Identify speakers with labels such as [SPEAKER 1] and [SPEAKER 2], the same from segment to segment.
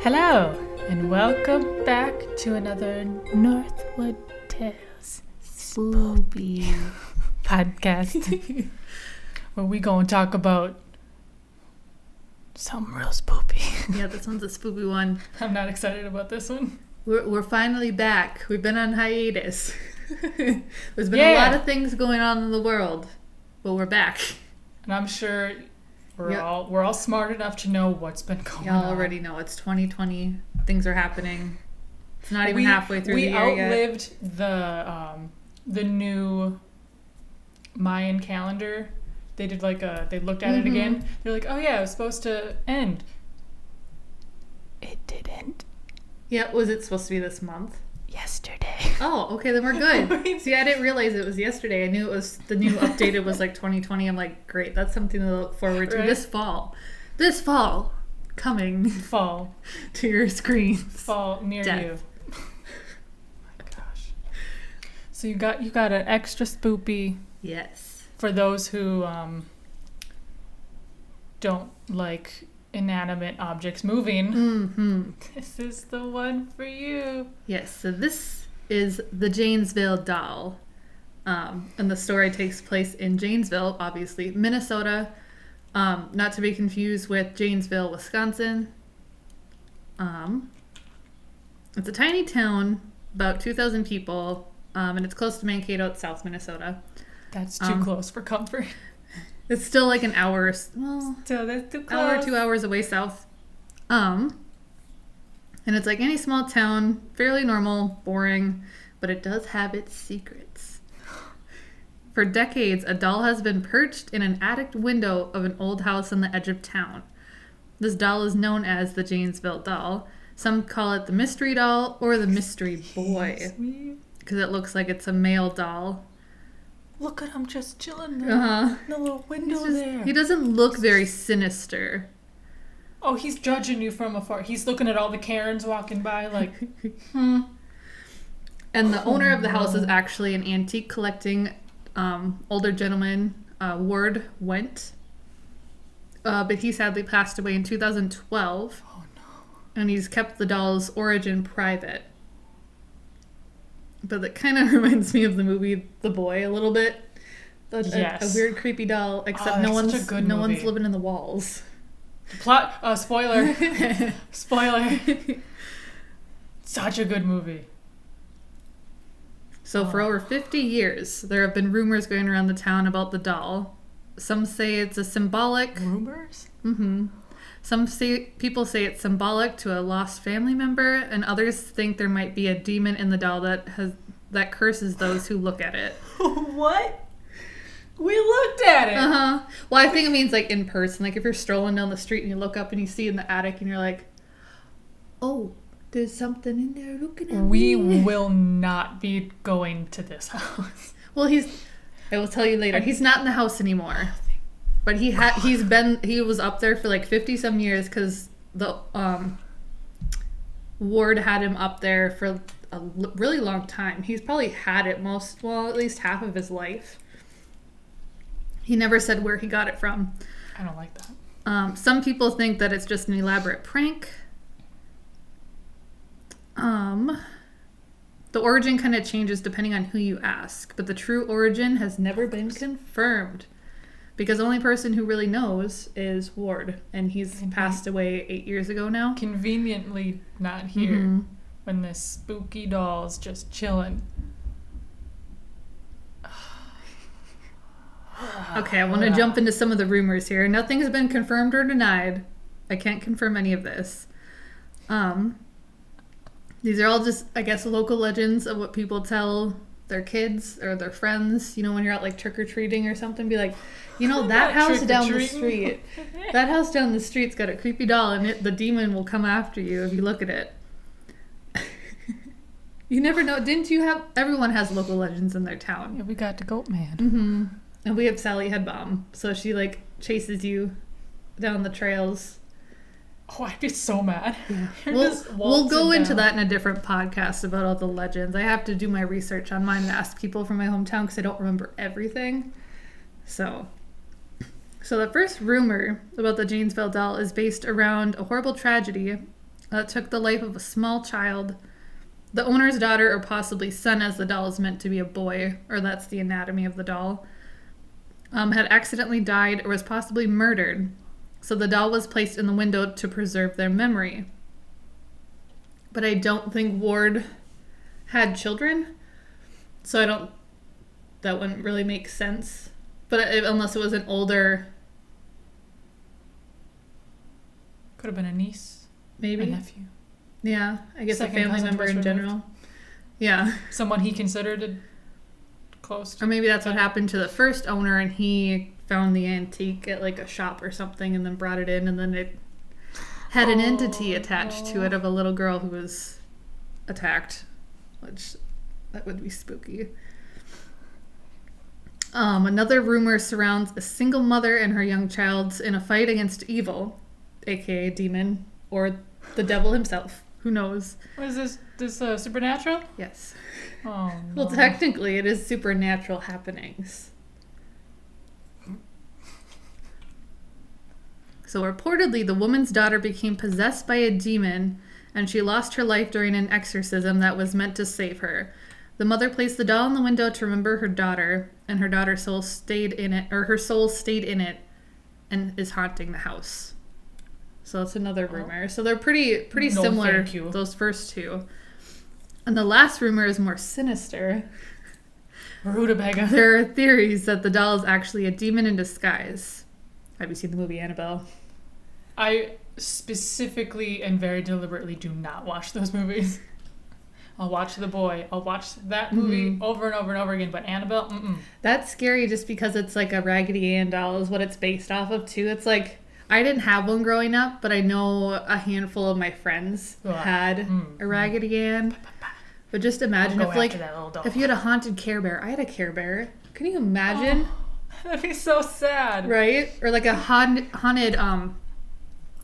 [SPEAKER 1] Hello, and welcome back to another Northwood Tales Spooky podcast, where we gonna talk about something real spoopy.
[SPEAKER 2] Yeah, this one's a spooky one.
[SPEAKER 1] I'm not excited about this one.
[SPEAKER 2] We're finally back. We've been on hiatus. There's been a lot of things going on in the world, but we're back.
[SPEAKER 1] And I'm sure we're all smart enough to know what's been going on.
[SPEAKER 2] Y'all already know it's 2020. Things are happening. It's not even halfway through the year yet.
[SPEAKER 1] We outlived the new Mayan calendar. They did they looked at it again. They're like, oh yeah, it was supposed to end. It didn't.
[SPEAKER 2] Yeah, was it supposed to be this month?
[SPEAKER 1] Yesterday.
[SPEAKER 2] Oh, okay, then we're good. See, I didn't realize it was yesterday. I knew it was the new updated was 2020. I'm like, great, that's something to look forward to this fall. This fall, coming to your screens.
[SPEAKER 1] Fall near you. Oh my gosh. So you got an extra spoopy.
[SPEAKER 2] Yes.
[SPEAKER 1] For those who don't like inanimate objects moving, this is the one for you.
[SPEAKER 2] Yes, so this is the Janesville doll. And the story takes place in Janesville, obviously, Minnesota. Not to be confused with Janesville, Wisconsin. It's a tiny town, about 2,000 people, and it's close to Mankato, South Minnesota.
[SPEAKER 1] That's too close for comfort.
[SPEAKER 2] It's still like an hour, well,
[SPEAKER 1] still that's too close.
[SPEAKER 2] 2 hours away south. And it's like any small town, fairly normal, boring, but it does have its secrets. For decades, a doll has been perched in an attic window of an old house on the edge of town. This doll is known as the Janesville doll. Some call it the mystery doll or the mystery boy, because it looks like it's a male doll.
[SPEAKER 1] Look at him just chilling there in the little window there.
[SPEAKER 2] He doesn't look very sinister.
[SPEAKER 1] Oh, he's judging you from afar. He's looking at all the Karens walking by like, And
[SPEAKER 2] the owner of the house is actually an antique collecting older gentleman, Ward Went. But he sadly passed away in 2012.
[SPEAKER 1] Oh no.
[SPEAKER 2] And he's kept the doll's origin private. But that kind of reminds me of the movie The Boy a little bit. A weird, creepy doll, except no one's living in the walls.
[SPEAKER 1] Plot spoiler. Spoiler. Such a good movie.
[SPEAKER 2] So for over 50 years, there have been rumors going around the town about the doll. Some say it's a symbolic...
[SPEAKER 1] Rumors?
[SPEAKER 2] Mm-hmm. People say it's symbolic to a lost family member, and others think there might be a demon in the doll that curses those who look at it.
[SPEAKER 1] What? We looked at it.
[SPEAKER 2] Well, I think it means like in person. Like if you're strolling down the street and you look up and you see in the attic and you're like, oh, there's something in there looking at me.
[SPEAKER 1] We will not be going to this house.
[SPEAKER 2] Well, I will tell you later. He's not in the house anymore. But he was up there for like 50 some years because the Ward had him up there for a really long time. He's probably had it at least half of his life. He never said where he got it from.
[SPEAKER 1] I don't like that.
[SPEAKER 2] Some people think that it's just an elaborate prank. The origin kind of changes depending on who you ask, but the true origin has never been confirmed. Because the only person who really knows is Ward, and he's passed away 8 years ago now.
[SPEAKER 1] Conveniently not here when this spooky doll's just chilling.
[SPEAKER 2] Okay, I want to jump into some of the rumors here. Nothing has been confirmed or denied. I can't confirm any of this. These are all just, I guess, local legends of what people tell their kids or their friends. You know, when you're out like trick-or-treating or something, be like, you know, that house down the street. That house down the street's got a creepy doll, and the demon will come after you if you look at it. You never know. Didn't you have... Everyone has local legends in their town.
[SPEAKER 1] Yeah, we got the Goat Man.
[SPEAKER 2] And we have Sally Headbomb. So she, like, chases you down the trails.
[SPEAKER 1] Oh, I'd be so mad.
[SPEAKER 2] Yeah. We'll go into that in a different podcast about all the legends. I have to do my research on mine and ask people from my hometown because I don't remember everything. So the first rumor about the Janesville doll is based around a horrible tragedy took the life of a small child. The owner's daughter, or possibly son, as the doll is meant to be a boy, or that's the anatomy of the doll, had accidentally died or was possibly murdered. So the doll was placed in the window to preserve their memory. But I don't think Ward had children, so that wouldn't really make sense. But unless it was an older...
[SPEAKER 1] Could have been a niece.
[SPEAKER 2] Maybe.
[SPEAKER 1] A nephew.
[SPEAKER 2] Yeah, I guess
[SPEAKER 1] Second
[SPEAKER 2] a family
[SPEAKER 1] cousin
[SPEAKER 2] member
[SPEAKER 1] was
[SPEAKER 2] in
[SPEAKER 1] removed.
[SPEAKER 2] general. Yeah.
[SPEAKER 1] Someone he considered close to.
[SPEAKER 2] Or maybe that's what happened to the first owner and he found the antique at like a shop or something and then brought it in and then it had an entity attached to it of a little girl who was attacked, which that would be spooky. Another rumor surrounds a single mother and her young child in a fight against evil, aka a demon, or the devil himself. Who knows?
[SPEAKER 1] What is this? This supernatural?
[SPEAKER 2] Yes.
[SPEAKER 1] Oh, no.
[SPEAKER 2] Well, technically, it is supernatural happenings. So reportedly, the woman's daughter became possessed by a demon, and she lost her life during an exorcism that was meant to save her. The mother placed the doll in the window to remember her daughter, and her daughter's soul stayed in it, or her soul stayed in it, and is haunting the house. So that's another rumor. So they're pretty
[SPEAKER 1] No,
[SPEAKER 2] similar,
[SPEAKER 1] thank you.
[SPEAKER 2] those first two. And the last rumor is more sinister.
[SPEAKER 1] Rutabaga.
[SPEAKER 2] There are theories that the doll is actually a demon in disguise. Have you seen the movie Annabelle?
[SPEAKER 1] I specifically and very deliberately do not watch those movies. I'll watch The Boy. I'll watch that movie over and over and over again. But Annabelle,
[SPEAKER 2] That's scary just because it's like a Raggedy Ann doll is what it's based off of too. It's like, I didn't have one growing up, but I know a handful of my friends had a Raggedy Ann. But just imagine if you had a haunted Care Bear. I had a Care Bear. Can you imagine?
[SPEAKER 1] That'd be so sad.
[SPEAKER 2] Right? Or like a haunted,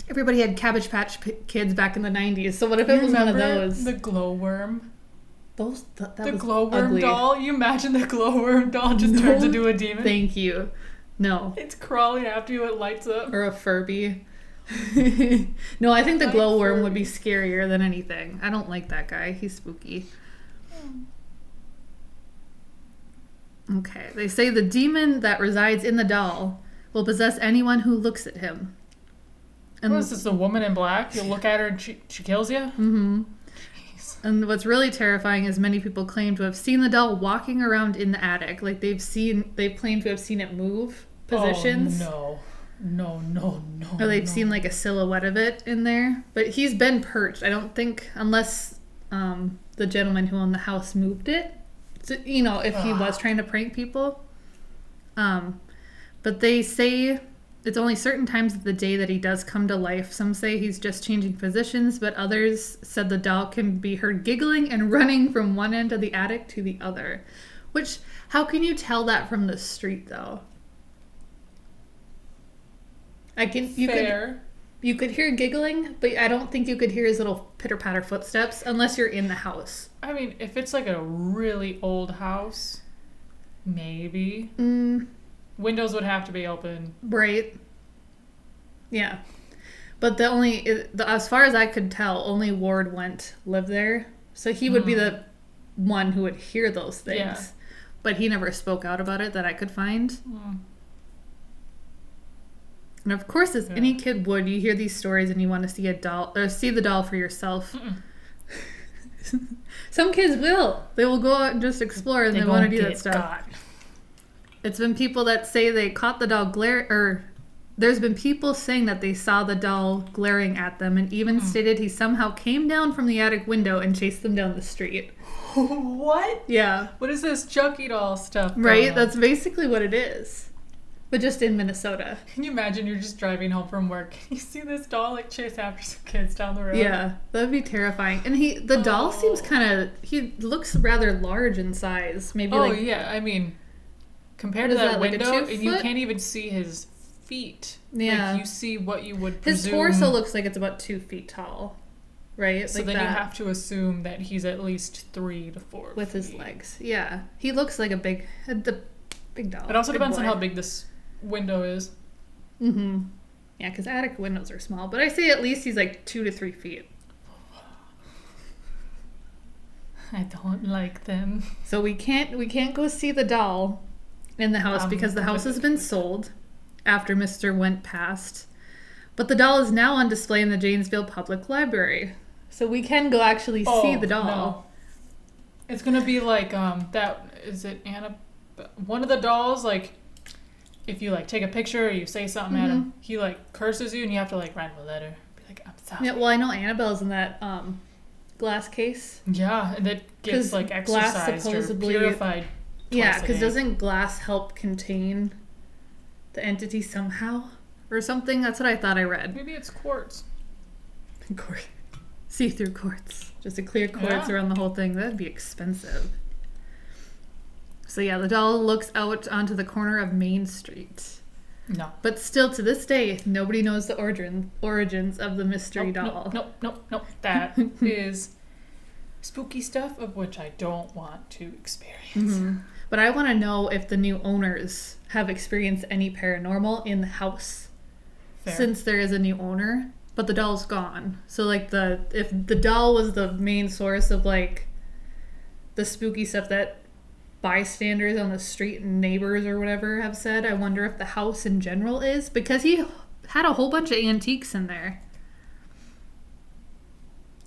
[SPEAKER 2] everybody had Cabbage Patch Kids back in the 90s. So what if it was one of those?
[SPEAKER 1] The glowworm.
[SPEAKER 2] That
[SPEAKER 1] The
[SPEAKER 2] was
[SPEAKER 1] glowworm
[SPEAKER 2] ugly.
[SPEAKER 1] doll. You imagine the glowworm doll just turns into a demon?
[SPEAKER 2] Thank you. No.
[SPEAKER 1] It's crawling after you. It lights up.
[SPEAKER 2] Or a Furby. No, I think the glowworm would be scarier than anything. I don't like that guy. He's spooky. Okay. They say the demon that resides in the doll will possess anyone who looks at him. And
[SPEAKER 1] What is this, the woman in black? You look at her and she kills you?
[SPEAKER 2] Mm-hmm. And what's really terrifying is many people claim to have seen the doll walking around in the attic. Like they've claimed to have seen it move positions.
[SPEAKER 1] Oh, no.
[SPEAKER 2] Or they've seen like a silhouette of it in there. But he's been perched. I don't think, unless the gentleman who owned the house moved it. So, if he was trying to prank people. But they say it's only certain times of the day that he does come to life. Some say he's just changing positions, but others said the doll can be heard giggling and running from one end of the attic to the other. Which, how can you tell that from the street, though? You could hear giggling, but I don't think you could hear his little pitter-patter footsteps unless you're in the house.
[SPEAKER 1] I mean, if it's like a really old house, maybe. Windows would have to be open.
[SPEAKER 2] Right. Yeah. But as far as I could tell, only Ward lived there. So he would be the one who would hear those things.
[SPEAKER 1] Yeah.
[SPEAKER 2] But he never spoke out about it that I could find. And of course, as any kid would, you hear these stories and you want to see a doll, or see the doll for yourself. Some kids will. They will go out and just explore and they want to do that stuff.
[SPEAKER 1] Got.
[SPEAKER 2] It's been people that say they caught the doll there's been people saying that they saw the doll glaring at them and even stated he somehow came down from the attic window and chased them down the street.
[SPEAKER 1] What?
[SPEAKER 2] Yeah.
[SPEAKER 1] What is this Chucky doll stuff?
[SPEAKER 2] Right? That's basically what it is. But just in Minnesota.
[SPEAKER 1] Can you imagine you're just driving home from work and you see this doll chase after some kids down the road?
[SPEAKER 2] Yeah, that'd be terrifying. And the doll seems he looks rather large in size. Maybe
[SPEAKER 1] yeah, I mean, compared to that window, and you can't even see his feet.
[SPEAKER 2] Yeah.
[SPEAKER 1] Like, you see what you would presume.
[SPEAKER 2] His torso looks like it's about 2 feet tall, right?
[SPEAKER 1] So then you have to assume that he's at least 3 to 4
[SPEAKER 2] with
[SPEAKER 1] feet.
[SPEAKER 2] his legs. Yeah, he looks like a big doll.
[SPEAKER 1] It also depends on how big this window is.
[SPEAKER 2] Yeah, because attic windows are small, but I say at least he's 2 to 3 feet.
[SPEAKER 1] I don't like them.
[SPEAKER 2] So we can't go see the doll in the house because the house has been sold after Mr. went past. But the doll is now on display in the Janesville Public Library. So we can go actually see the doll.
[SPEAKER 1] No. It's going to be like, that, is it Anna? One of the dolls, like, if you, like, take a picture or you say something at him, he, like, curses you and you have to, like, write him a letter. Be like, I'm sorry.
[SPEAKER 2] Yeah, well, I know Annabelle's in that glass case.
[SPEAKER 1] Yeah, and it gets, like, exercised or purified.
[SPEAKER 2] Yeah, because doesn't glass help contain the entity somehow? Or something? That's what I thought I read.
[SPEAKER 1] Maybe it's quartz.
[SPEAKER 2] See-through quartz. Just a clear quartz around the whole thing. That'd be expensive. So yeah, the doll looks out onto the corner of Main Street.
[SPEAKER 1] No.
[SPEAKER 2] But still, to this day, nobody knows the origins of the mystery doll.
[SPEAKER 1] Nope. That is spooky stuff of which I don't want to experience.
[SPEAKER 2] Mm-hmm. But I want to know if the new owners have experienced any paranormal in the house. Fair. Since there is a new owner, but the doll's gone. So like if the doll was the main source of like the spooky stuff that bystanders on the street and neighbors or whatever have said, I wonder if the house in general is, because he had a whole bunch of antiques in there.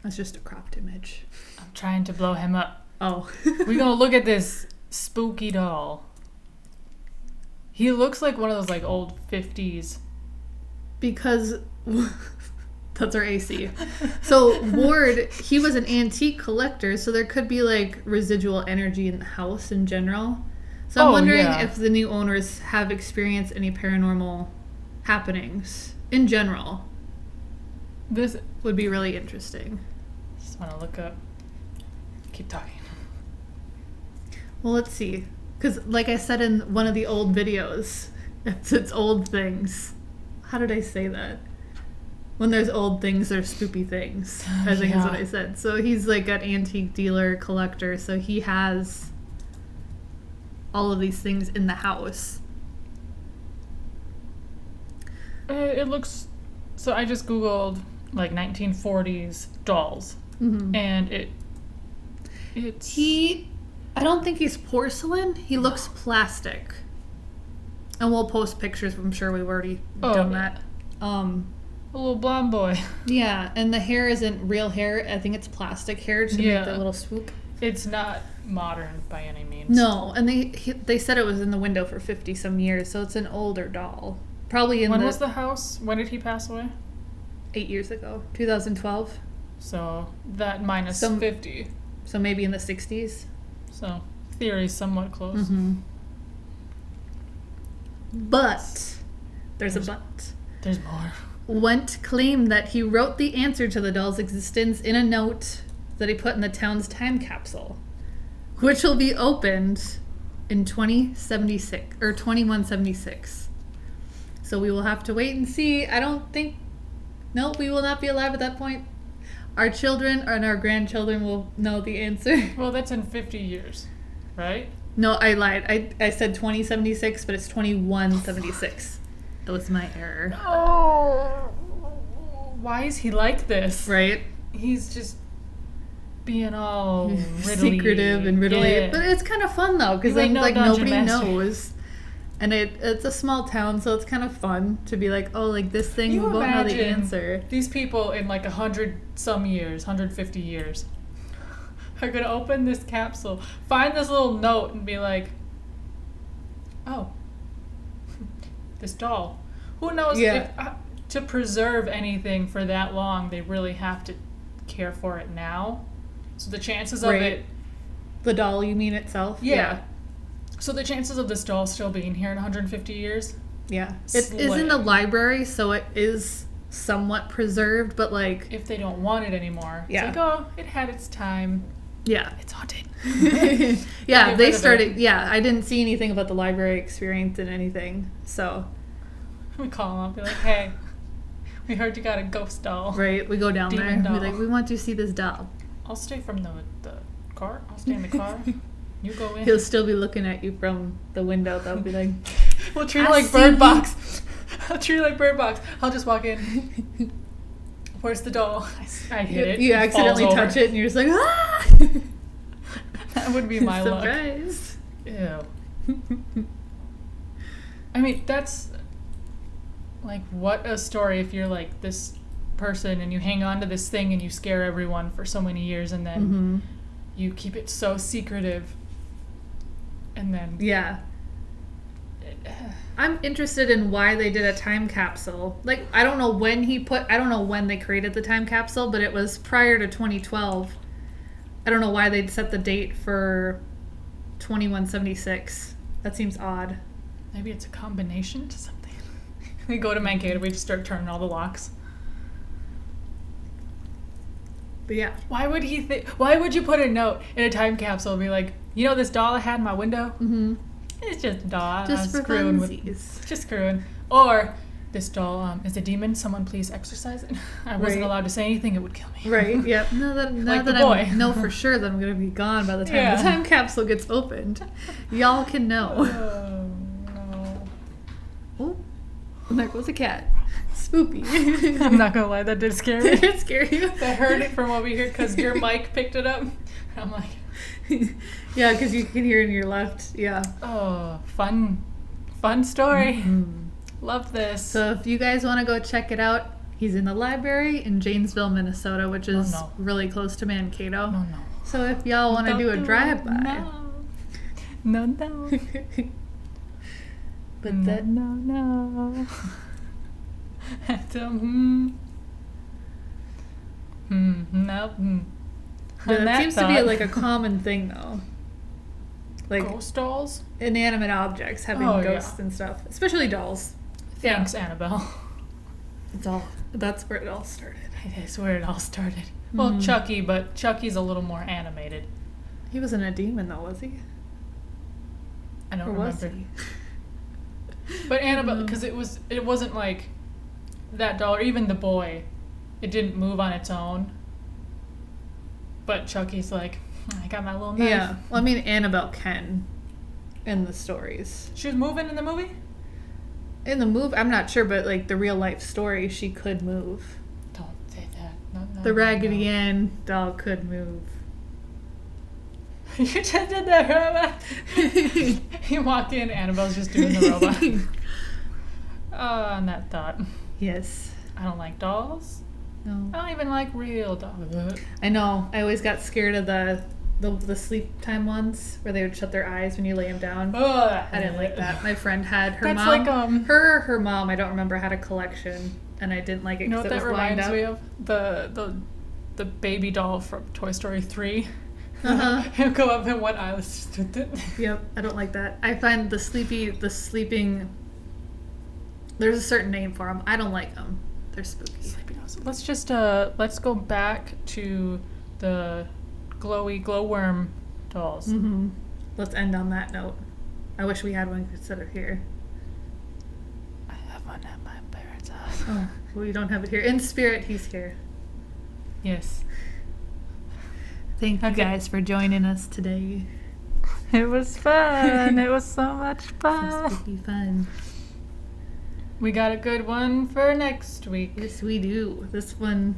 [SPEAKER 2] That's just a cropped image.
[SPEAKER 1] I'm trying to blow him up.
[SPEAKER 2] Oh.
[SPEAKER 1] We're gonna look at this spooky doll. He looks like one of those like old 50s.
[SPEAKER 2] Because that's our AC. So Ward, he was an antique collector, so there could be like residual energy in the house in general. So I'm wondering if the new owners have experienced any paranormal happenings in general. This would be really interesting.
[SPEAKER 1] Just want to look up. Keep talking.
[SPEAKER 2] Well, let's see. Because like I said in one of the old videos, it's old things. How did I say that? When there's old things, there's spooky things. I think is what I said. So he's like an antique dealer, collector. So he has all of these things in the house.
[SPEAKER 1] It looks... So I just Googled like 1940s dolls. Mm-hmm. And it's... I don't think he's porcelain. He looks plastic. And we'll post pictures. I'm sure we've already done that. A little blonde boy.
[SPEAKER 2] Yeah, and the hair isn't real hair. I think it's plastic hair to make that little swoop.
[SPEAKER 1] It's not modern by any means.
[SPEAKER 2] No, and they said it was in the window for 50-some years, so it's an older doll. Probably in
[SPEAKER 1] When was the house? When did he pass away?
[SPEAKER 2] 8 years ago. 2012.
[SPEAKER 1] So that minus 50.
[SPEAKER 2] So maybe in the 60s.
[SPEAKER 1] So theory's somewhat close.
[SPEAKER 2] Mm-hmm. But there's a but.
[SPEAKER 1] There's more.
[SPEAKER 2] Wendt claimed that he wrote the answer to the doll's existence in a note that he put in the town's time capsule, which will be opened in 2076 or 2176. So we will have to wait and see. I don't think... No, we will not be alive at that point. Our children and our grandchildren will know the answer.
[SPEAKER 1] Well, that's in 50 years, right?
[SPEAKER 2] No, I lied. I said 2076, but it's 2176. That was my error.
[SPEAKER 1] Oh, why is he like this?
[SPEAKER 2] Right?
[SPEAKER 1] He's just being all
[SPEAKER 2] secretive and riddly. Yeah. But it's kind of fun, though, because then like nobody knows. And it's a small town, so it's kind of fun to be like, oh, like this thing, we won't know the answer.
[SPEAKER 1] These people in like 100-some years, 150 years, are going to open this capsule, find this little note, and be like, oh, this doll. Who knows if to preserve anything for that long, they really have to care for it now. So the chances of it...
[SPEAKER 2] The doll, you mean itself?
[SPEAKER 1] Yeah. So the chances of this doll still being here in 150 years?
[SPEAKER 2] Yeah. It is in the library, so it is somewhat preserved, but like...
[SPEAKER 1] If they don't want it anymore, it's like, oh, it had its time.
[SPEAKER 2] Yeah.
[SPEAKER 1] It's haunted.
[SPEAKER 2] Yeah, they started... Yeah, I didn't see anything about the library experience and anything, so...
[SPEAKER 1] We call them up, be like, hey, we heard you got a ghost doll.
[SPEAKER 2] Right, we go down there and be like, we want to see this doll.
[SPEAKER 1] I'll stay from the car. I'll stay in the car. You go in.
[SPEAKER 2] He'll still be looking at you from the window. They'll be like,
[SPEAKER 1] we'll treat it like Bird Box. I'll treat it like Bird Box. I'll just walk in. Where's the doll? I hit it.
[SPEAKER 2] You accidentally touch it and you're just like, ah!
[SPEAKER 1] That would be my luck.
[SPEAKER 2] Surprise.
[SPEAKER 1] Ew. I mean, that's like, what a story if you're like this person and you hang on to this thing and you scare everyone for so many years and then you keep it so secretive and then
[SPEAKER 2] yeah. I'm interested in why they did a time capsule. Like, I don't know when they created the time capsule, but it was prior to 2012. I don't know why they'd set the date for 2176. That seems odd.
[SPEAKER 1] Maybe it's a combination to something. We go to Mankato, we just start turning all the locks.
[SPEAKER 2] But yeah.
[SPEAKER 1] Why would you put a note in a time capsule and be like, you know this doll I had in my window?
[SPEAKER 2] Mm-hmm.
[SPEAKER 1] It's just a doll.
[SPEAKER 2] Just for funsies.
[SPEAKER 1] Just screwing. Or, this doll is a demon. Someone please exorcise it. I wasn't allowed to say anything. It would kill me.
[SPEAKER 2] Right. Yep. Now that I know for sure that I'm going to be gone by the time the time capsule gets opened. Y'all can know.
[SPEAKER 1] Oh, no.
[SPEAKER 2] Oh, and there goes a cat. Spoopy.
[SPEAKER 1] I'm not going to lie. That did scare me.
[SPEAKER 2] Did it scare you?
[SPEAKER 1] I heard it from over here because your mic picked it up. I'm like...
[SPEAKER 2] Yeah, because you can hear in your left. Yeah.
[SPEAKER 1] Oh, fun story.
[SPEAKER 2] Mm-hmm.
[SPEAKER 1] Love this.
[SPEAKER 2] So if you guys want to go check it out, he's in the library in Janesville, Minnesota, which is really close to Mankato.
[SPEAKER 1] No.
[SPEAKER 2] So if y'all want to do a drive-by.
[SPEAKER 1] No.
[SPEAKER 2] But that...
[SPEAKER 1] No.
[SPEAKER 2] Yeah, that seems to be like a common thing, though. Like
[SPEAKER 1] ghost dolls?
[SPEAKER 2] Inanimate objects having ghosts and stuff. Especially dolls.
[SPEAKER 1] Thanks, Annabelle.
[SPEAKER 2] That's where it all started.
[SPEAKER 1] It is where it all started. Well, Chucky, but Chucky's a little more animated.
[SPEAKER 2] He wasn't a demon, though, was he?
[SPEAKER 1] I don't remember.
[SPEAKER 2] Was he?
[SPEAKER 1] But Annabelle, because it wasn't like that doll, or even the boy. It didn't move on its own. But Chucky's like, I got my little knife.
[SPEAKER 2] Yeah. Well, I mean, Annabelle can in the stories.
[SPEAKER 1] She was moving in the movie?
[SPEAKER 2] In the movie, I'm not sure, but like the real life story, she could move.
[SPEAKER 1] Don't say that. No,
[SPEAKER 2] the Raggedy Ann doll could move.
[SPEAKER 1] You just did that robot. You walked in, Annabelle's just doing the robot. On that thought.
[SPEAKER 2] Yes.
[SPEAKER 1] I don't like dolls.
[SPEAKER 2] No.
[SPEAKER 1] I don't even like real dolls.
[SPEAKER 2] I know. I always got scared of the sleep time ones where they would shut their eyes when you lay them down. I didn't like that. My friend had her
[SPEAKER 1] That's
[SPEAKER 2] mom.
[SPEAKER 1] Like
[SPEAKER 2] her mom. I don't remember, had a collection, and I didn't like it because it was lined up.
[SPEAKER 1] You know what that reminds me of? The baby doll from Toy Story 3. He'll go up in one eye.
[SPEAKER 2] Yep, I don't like that. I find the sleeping. There's a certain name for them. I don't like them. They're spooky.
[SPEAKER 1] Let's go back to the glowworm dolls.
[SPEAKER 2] Mm-hmm. Let's end on that note. I wish we had one instead of here.
[SPEAKER 1] I have one at my parents' house.
[SPEAKER 2] Oh, well, you don't have it here. In spirit, he's here.
[SPEAKER 1] Yes.
[SPEAKER 2] Thank you guys for joining us today.
[SPEAKER 1] It was fun. It was so much fun.
[SPEAKER 2] Spooky fun.
[SPEAKER 1] We got a good one for next week.
[SPEAKER 2] Yes, we do. This one,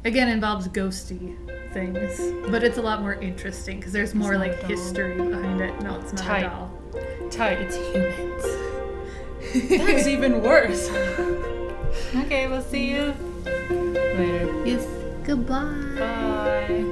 [SPEAKER 2] again, involves ghosty things, but it's a lot more interesting because there's more like history behind it. No, it's not a doll.
[SPEAKER 1] Tight.
[SPEAKER 2] It's humans.
[SPEAKER 1] That's even worse. Okay, we'll see you later.
[SPEAKER 2] Yes. Goodbye.
[SPEAKER 1] Bye.